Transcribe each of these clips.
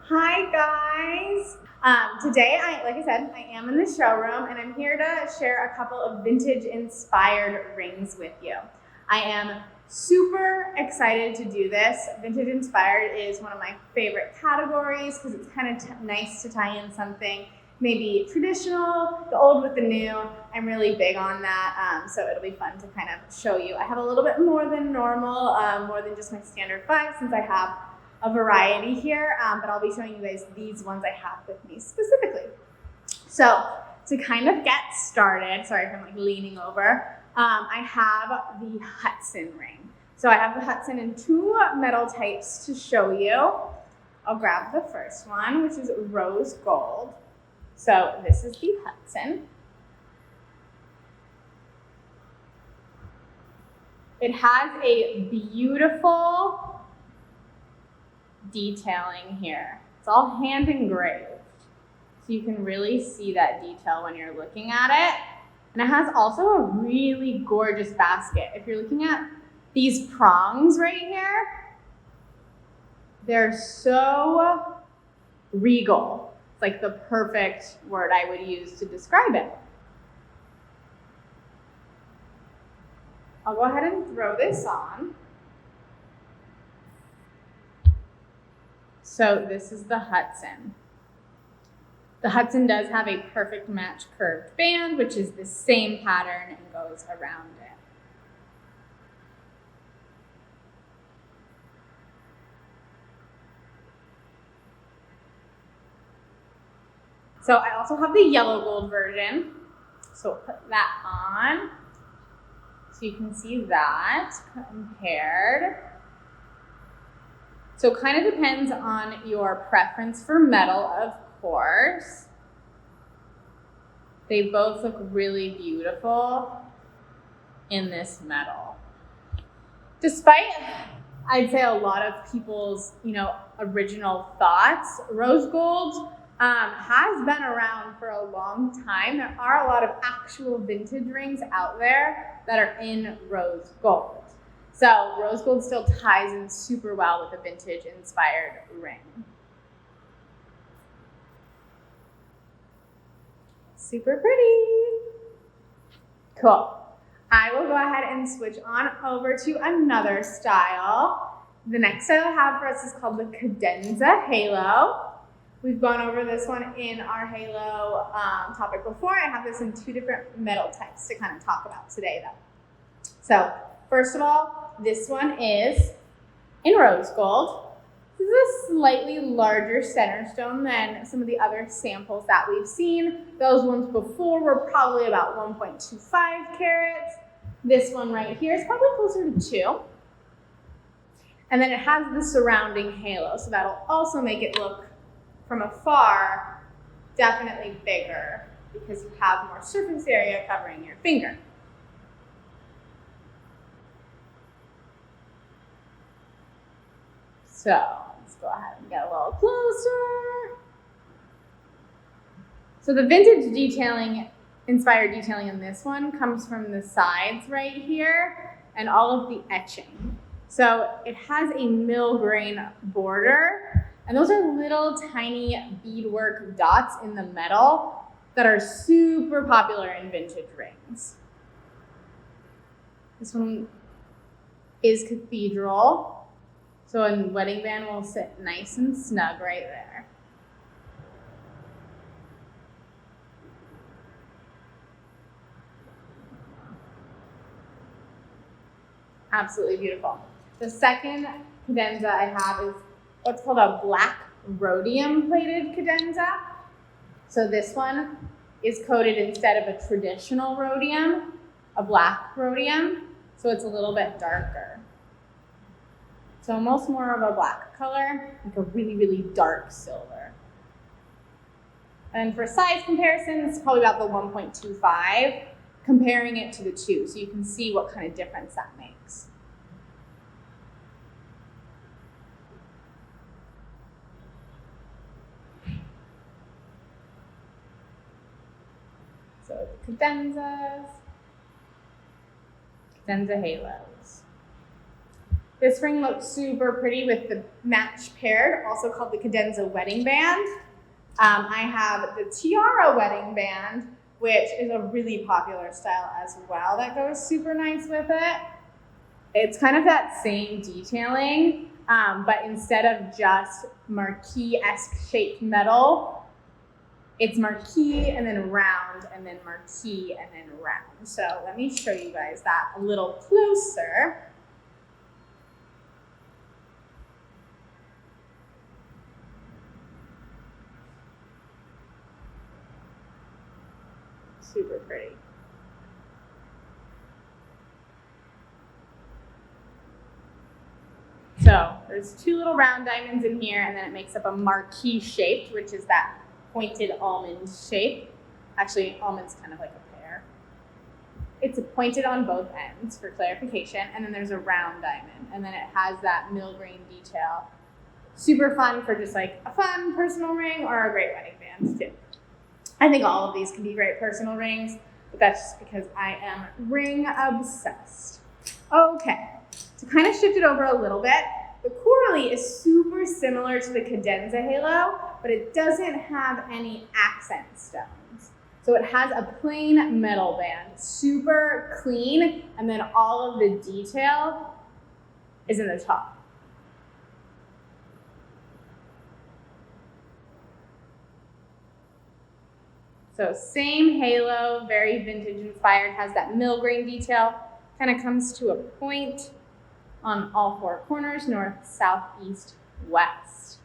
Hi guys! Today, like I said, I am in the showroom and I'm here to share a couple of vintage inspired rings with you. I am super excited to do this. Vintage inspired is one of my favorite categories because it's kind of nice to tie in something maybe traditional, the old with the new. I'm really big on that, so it'll be fun to kind of show you. I have a little bit more than normal, more than just my standard 5 since I have a variety here, but I'll be showing you guys these ones I have with me specifically. So to kind of get started, sorry if I'm like leaning over, I have the Hudson ring. So I have the Hudson in 2 metal types to show you. I'll grab the first one, which is rose gold. So this is the Hudson. It has a beautiful detailing here. It's all hand engraved. So you can really see that detail when you're looking at it. And it has also a really gorgeous basket. If you're looking at these prongs right here, they're so regal. It's like the perfect word I would use to describe it. I'll go ahead and throw this on. So this is the Hudson. The Hudson does have a perfect match curved band, which is the same pattern and goes around it. So I also have the yellow gold version. So we'll put that on. So you can see that compared. So it kind of depends on your preference for metal, of course. They both look really beautiful in this metal. Despite, I'd say, a lot of people's, original thoughts, rose gold has been around for a long time. There are a lot of actual vintage rings out there that are in rose gold. So rose gold still ties in super well with a vintage inspired ring. Super pretty. Cool. I will go ahead and switch on over to another style. The next style I have for us is called the Cadenza Halo. We've gone over this one in our Halo topic before. I have this in 2 different metal types to kind of talk about today though. So first of all, this one is in rose gold. This is a slightly larger center stone than some of the other samples that we've seen. Those ones before were probably about 1.25 carats. This one right here is probably closer to 2. And then it has the surrounding halo, so that'll also make it look from afar definitely bigger because you have more surface area covering your finger. So let's go ahead and get a little closer. So the vintage detailing, inspired detailing in this one comes from the sides right here and all of the etching. So it has a mill grain border, and those are little tiny beadwork dots in the metal that are super popular in vintage rings. This one is cathedral. So a wedding band will sit nice and snug right there. Absolutely beautiful. The second cadenza I have is what's called a black rhodium plated cadenza. So this one is coated instead of a traditional rhodium, a black rhodium. So it's a little bit darker. So almost more of a black color, like a really, really dark silver. And for size comparison, it's probably about the 1.25, comparing it to the 2, so you can see what kind of difference that makes. So the cadenzas, Cadenza Halos. This ring looks super pretty with the match paired, also called the Cadenza wedding band. I have the Tiara wedding band, which is a really popular style as well that goes super nice with it. It's kind of that same detailing, but instead of just marquee-esque shaped metal, it's marquee and then round and then marquee and then round. So let me show you guys that a little closer. Super pretty. So there's 2 little round diamonds in here, and then it makes up a marquee shape, which is that pointed almond shape. Actually, almond's kind of like a pear. It's pointed on both ends for clarification, and then there's a round diamond, and then it has that mill grain detail. Super fun for just like a fun personal ring or a great wedding band too. I think all of these can be great personal rings, but that's just because I am ring obsessed. Okay, to kind of shift it over a little bit, the Coralie is super similar to the Cadenza Halo, but it doesn't have any accent stones. So it has a plain metal band, super clean, and then all of the detail is in the top. So same halo, very vintage inspired, has that mill grain detail, kind of comes to a point on all 4 corners, north, south, east, west.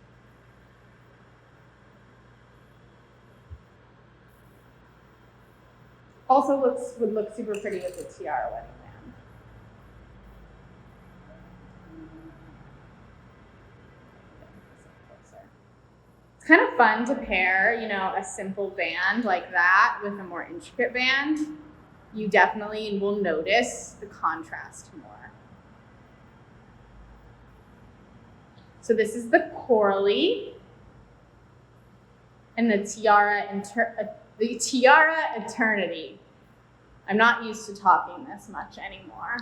Also would look super pretty with the Tiara wedding band. It's kind of fun to pair, you know, a simple band like that with a more intricate band. You definitely will notice the contrast more. So this is the Coralie and the Tiara Eternity. I'm not used to talking this much anymore.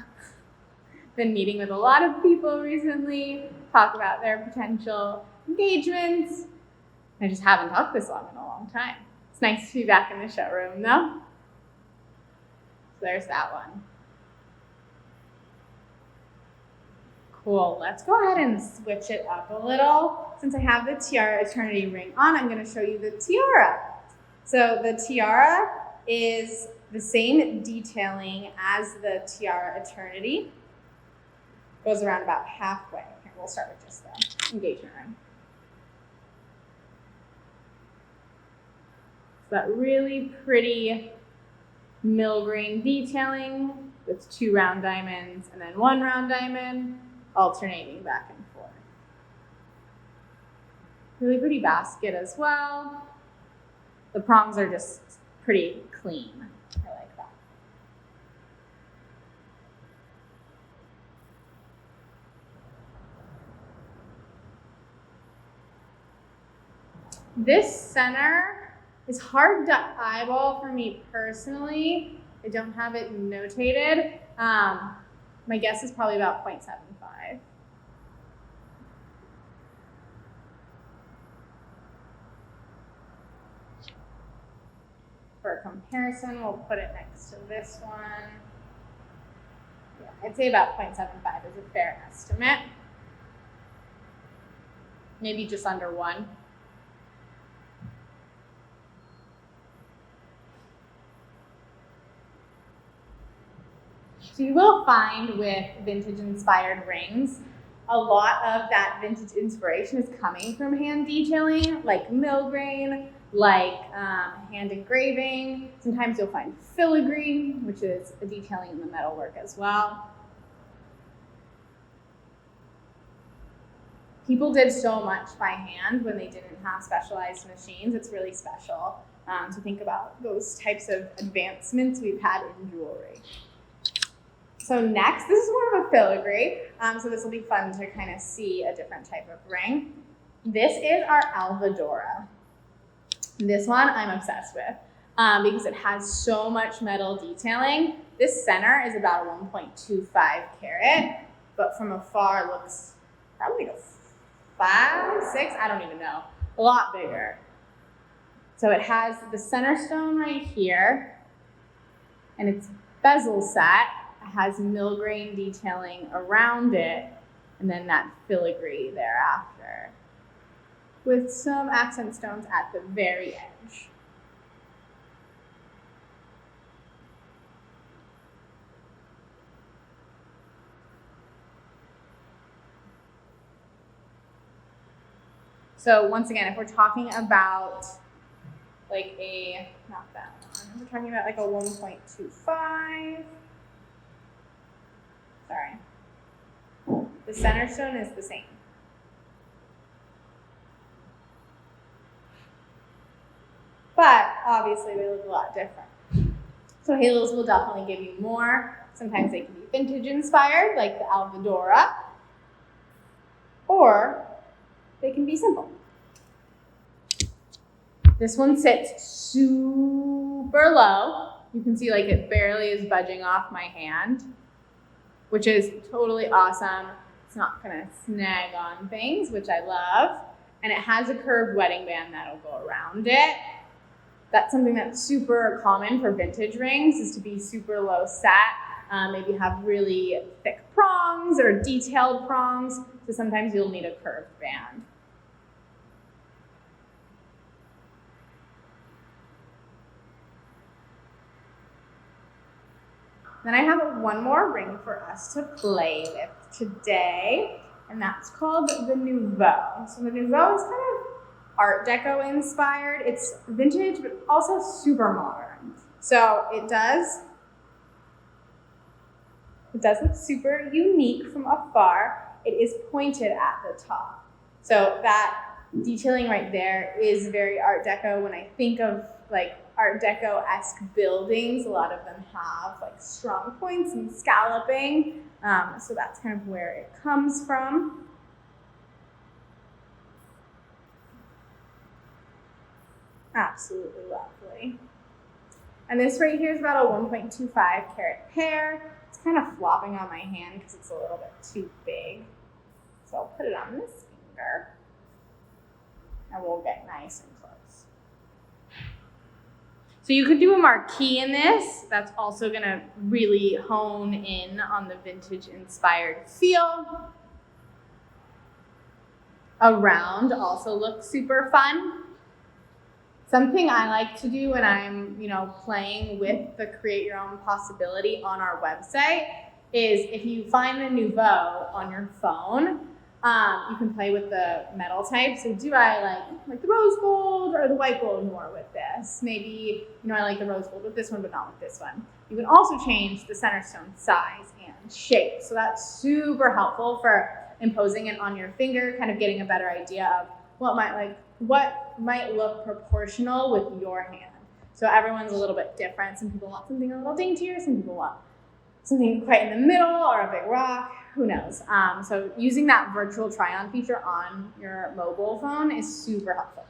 Been meeting with a lot of people recently, talk about their potential engagements. I just haven't talked this long in a long time. It's nice to be back in the showroom though. So there's that one. Cool, let's go ahead and switch it up a little. Since I have the Tiara Eternity ring on, I'm gonna show you the Tiara. So the Tiara is the same detailing as the Tiara Eternity. Goes around about halfway. Here, we'll start with just the engagement ring. So that really pretty mill grain detailing with 2 round diamonds and then 1 round diamond, alternating back and forth. Really pretty basket as well. The prongs are just pretty clean. I like that. This center is hard to eyeball for me personally. I don't have it notated. My guess is probably about 0.75. For comparison, we'll put it next to this one. Yeah, I'd say about 0.75 is a fair estimate. Maybe just under 1. So you will find with vintage inspired rings, a lot of that vintage inspiration is coming from hand detailing, like mill grain, like hand engraving. Sometimes you'll find filigree, which is a detailing in the metalwork as well. People did so much by hand when they didn't have specialized machines. It's really special to think about those types of advancements we've had in jewelry. So next, this is more of a filigree. So this will be fun to kind of see a different type of ring. This is our Alvadora. This one I'm obsessed with because it has so much metal detailing. This center is about a 1.25 carat, but from afar looks probably like a 5, 6, I don't even know, a lot bigger. So it has the center stone right here, and it's bezel set. It has millgrain detailing around it, and then that filigree thereafter, with some accent stones at the very edge. So once again, if we're talking about like not that one, we're talking about like a 1.25. Sorry. The center stone is the same. But obviously they look a lot different. So halos will definitely give you more. Sometimes they can be vintage inspired, like the Alvadora, or they can be simple. This one sits super low. You can see like it barely is budging off my hand, which is totally awesome. It's not gonna snag on things, which I love. And it has a curved wedding band that'll go around it. That's something that's super common for vintage rings, is to be super low set. Maybe have really thick prongs or detailed prongs. So sometimes you'll need a curved band. Then I have one more ring for us to play with today, and that's called the Nouveau. So the Nouveau is kind of Art Deco inspired. It's vintage, but also super modern. So it does look super unique from afar. It is pointed at the top. So that detailing right there is very Art Deco. When I think of like Art Deco-esque buildings, a lot of them have like strong points and scalloping. So that's kind of where it comes from. Absolutely lovely. And this right here is about a 1.25 carat pair. It's kind of flopping on my hand because it's a little bit too big. So I'll put it on this finger and we'll get nice and close. So you could do a marquee in this. That's also gonna really hone in on the vintage inspired feel. A round also looks super fun. Something I like to do when I'm, playing with the Create Your Own Possibility on our website is if you find the Nouveau on your phone, you can play with the metal type. So do I like the rose gold or the white gold more with this? Maybe, I like the rose gold with this one, but not with this one. You can also change the center stone size and shape. So that's super helpful for imposing it on your finger, kind of getting a better idea of what might look proportional with your hand. So everyone's a little bit different. Some people want something a little daintier. Some people want something quite in the middle or a big rock. Who knows? So using that virtual try-on feature on your mobile phone is super helpful.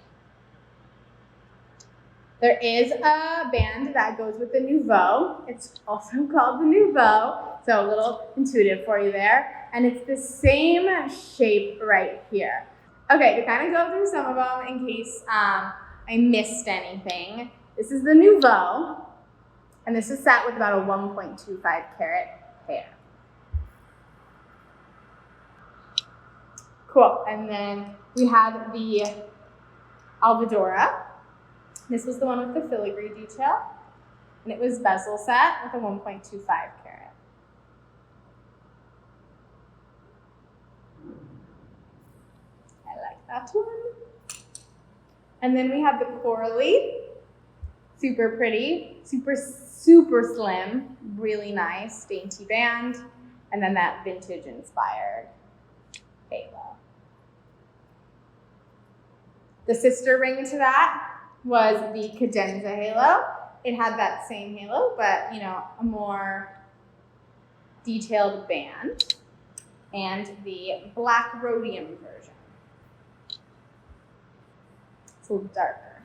There is a band that goes with the Nouveau. It's also called the Nouveau. So a little intuitive for you there. And it's the same shape right here. Okay, to kind of go through some of them in case I missed anything. This is the Nouveau, and this is set with about a 1.25 carat pair. Cool, and then we have the Alvadora. This was the one with the filigree detail, and it was bezel set with a 1.25 carat. That one. And then we have the Coralie, super pretty, super slim, really nice, dainty band, and then that vintage inspired halo. The sister ring to that was the Cadenza Halo. It had that same halo, but a more detailed band, and the black rhodium version. A little darker.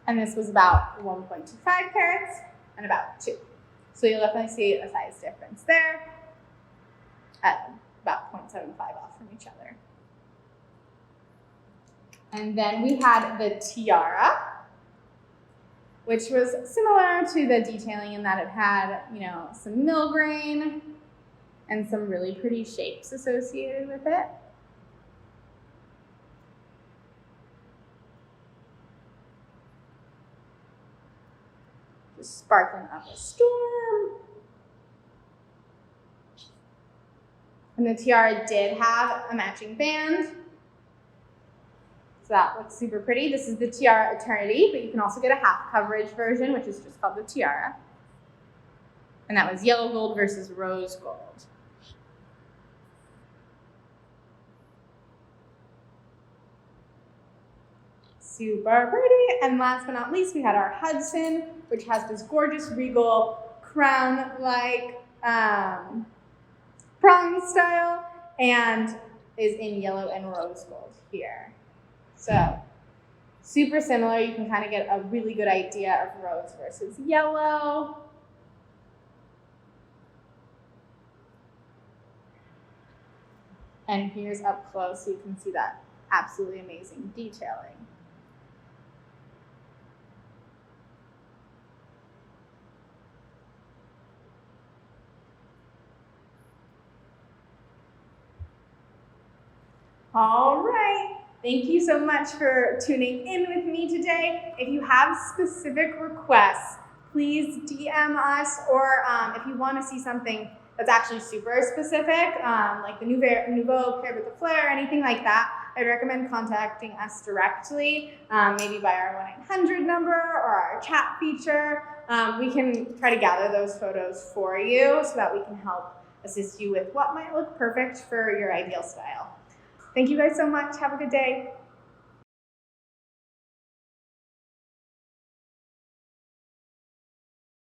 And this was about 1.25 carats and about 2. So you'll definitely see a size difference there at about 0.75 off from each other. And then we had the tiara, which was similar to the detailing in that it had, some mill grain and some really pretty shapes associated with it. Just sparkling up a storm. And the tiara did have a matching band. So that looks super pretty. This is the Tiara Eternity, but you can also get a half coverage version, which is just called the Tiara. And that was yellow gold versus rose gold. Super pretty. And last but not least, we had our Hudson, which has this gorgeous regal crown-like prong style and is in yellow and rose gold here. So super similar. You can kind of get a really good idea of rose versus yellow. And here's up close so you can see that absolutely amazing detailing. All right. Thank you so much for tuning in with me today. If you have specific requests, please DM us, or if you want to see something that's actually super specific, like the Nouveau paired with the flare or anything like that, I'd recommend contacting us directly, maybe by our 1-800 number or our chat feature. We can try to gather those photos for you so that we can help assist you with what might look perfect for your ideal style. Thank you guys so much. Have a good day.